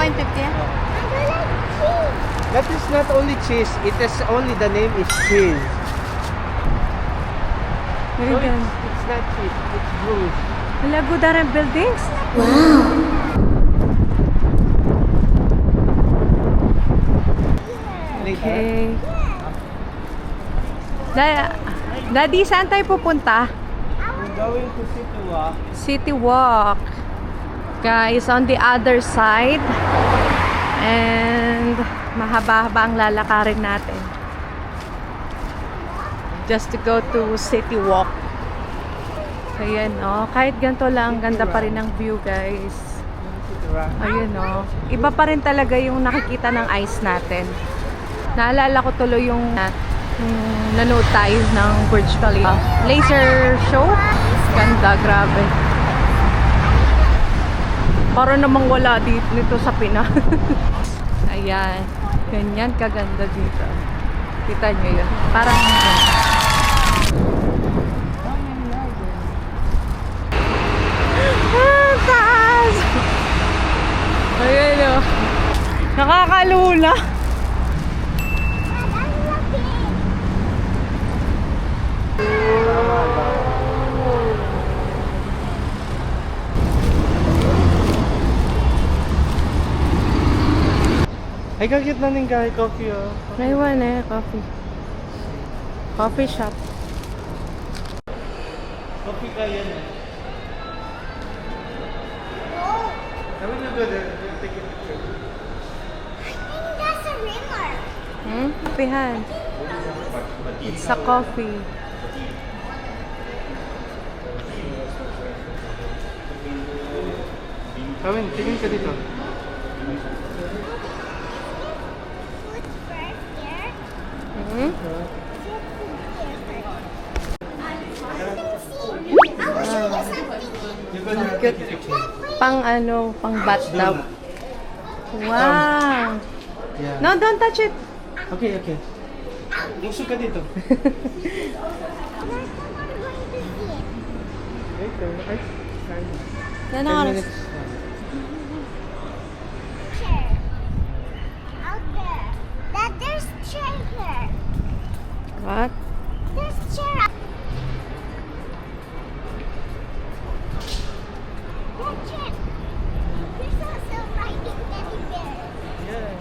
2.50. That is not only cheese, it is only the name is cheese. So it's not cheese, it's bruise. Wala gudaran buildings? Okay. Daddy, saan tayo pupunta? We're going to City Walk. City Walk. Guys, on the other side. And mahaba-haba ang lalakarin natin. Just to go to City Walk. Ayan, oh. Kahit ganito lang, ganda pa rin ang view, guys. Ayun, oh. Iba pa rin talaga yung nakikita ng ice natin. Naalala ko tuloy yung nanood tayo ng Burj Khalifa. Laser show. Ganda, grabe. Para namang wala dito nito sa Pinas. Ayan. Ganyan kaganda dito. Kita nyo yun. Parang taas! Ayan o. Nakakalula. Ay, kagit na ning kahit coffee, oh. Naiwan coffee. Coffee shop. Coffee ka yan, eh. I will go there. We'll take a picture. That's a river. Kapihan. It's a coffee. Kawin, tingin ka dito. Cute. Pang pang bathtub. Wow. Yeah. No, don't touch it. Okay, okay. Busog ka dito. Later. Ay, sorry. 10 minutes. Chair. Out there. There's chair here. What? There's chair. That chair. There's also riding teddy bear. Yeah.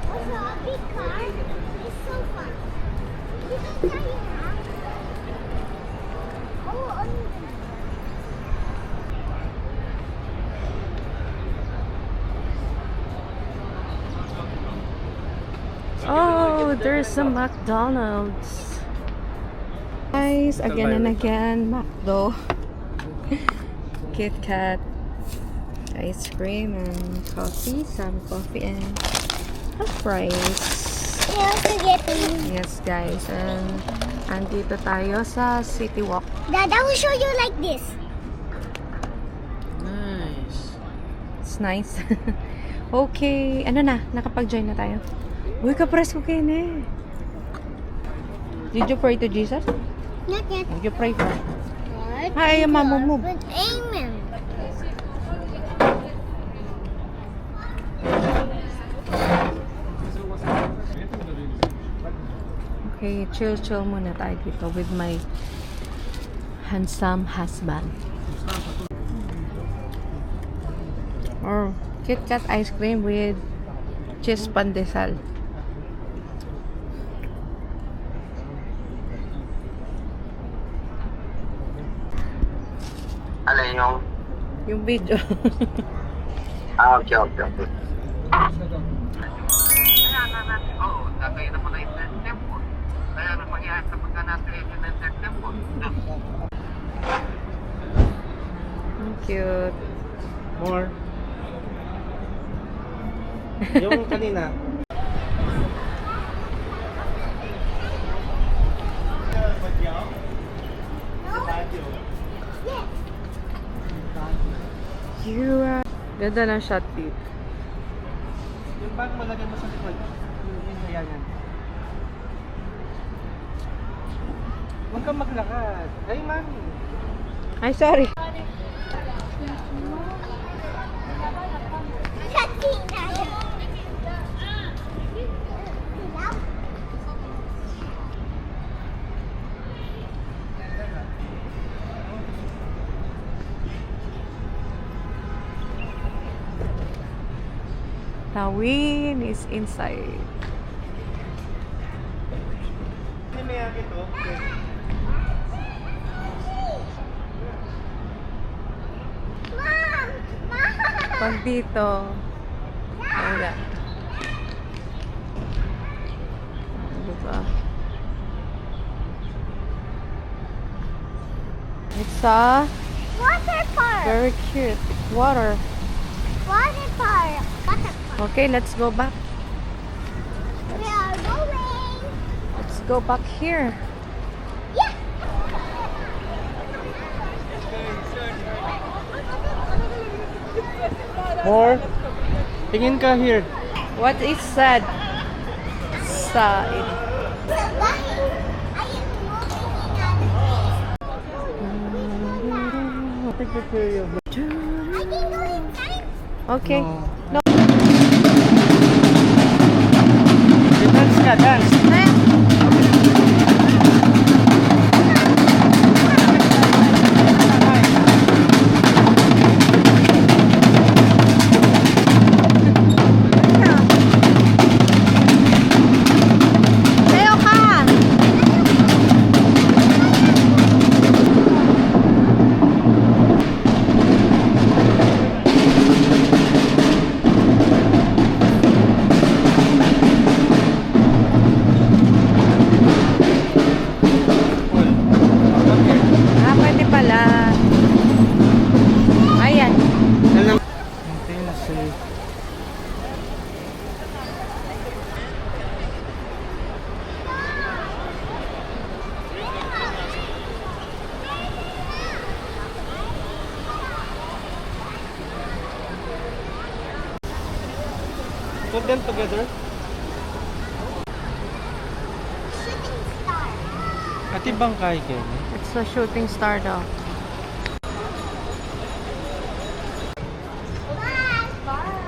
Also a big car. It's so fun. You can fly around. Oh, on the Oh, there's a McDonald's. Guys, again and again, McDo. Kit Kat. Ice cream and coffee. Some coffee and fries. You also getting. Yes, guys. And andito tayo sa City Walk. Dad, I will show you like this. Nice. It's nice. Okay. Ano na? Nakapag-join na tayo. Uy, kapres ko kayo eh. Did you pray to Jesus? Not yet. Did you pray for? What? Hi, mama mo. But amen. Okay, chill muna tayo dito with my handsome husband. Or Kit Kat ice cream with cheese pandesal. Alin yung? Yung video. Okay. Oo, tatay na pala yung third temple. Kaya nang mangyayari sa pagka natin yung third temple. Cute. More. Yung kanina. You are... Ganda ng shot dito. Yung bag malagay mo sa likod. Yung hayangan. Huwag kang maglakad. Ay, mami. Ay, sorry. Lawin is inside. Hindi may yakit to. Mom! Mom! Pag dito, wala. Diba? It's a Water park! very cute water. Water park! Water park! Okay, let's go back. We are going! Let's go back here. Yeah! More. Tingin ka here. What is said? Side. So guys, I am moving I think that's area. I can go inside. Okay. No. Dance ka, dance. Sayo ka! Ah, pwede pala. Ayan. Okay, safe. Put them together. Shooting star. Ati bangkay kayo. It's a shooting star daw. Bye. Bye.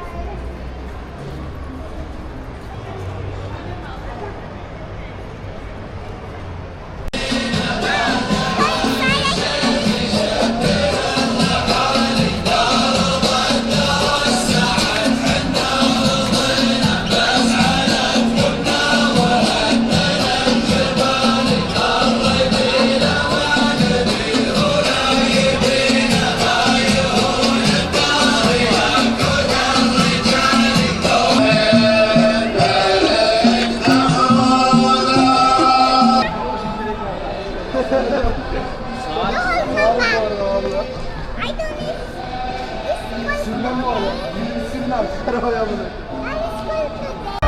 I don't need this. Sinema. Sinema. Saraya mo na. I was going to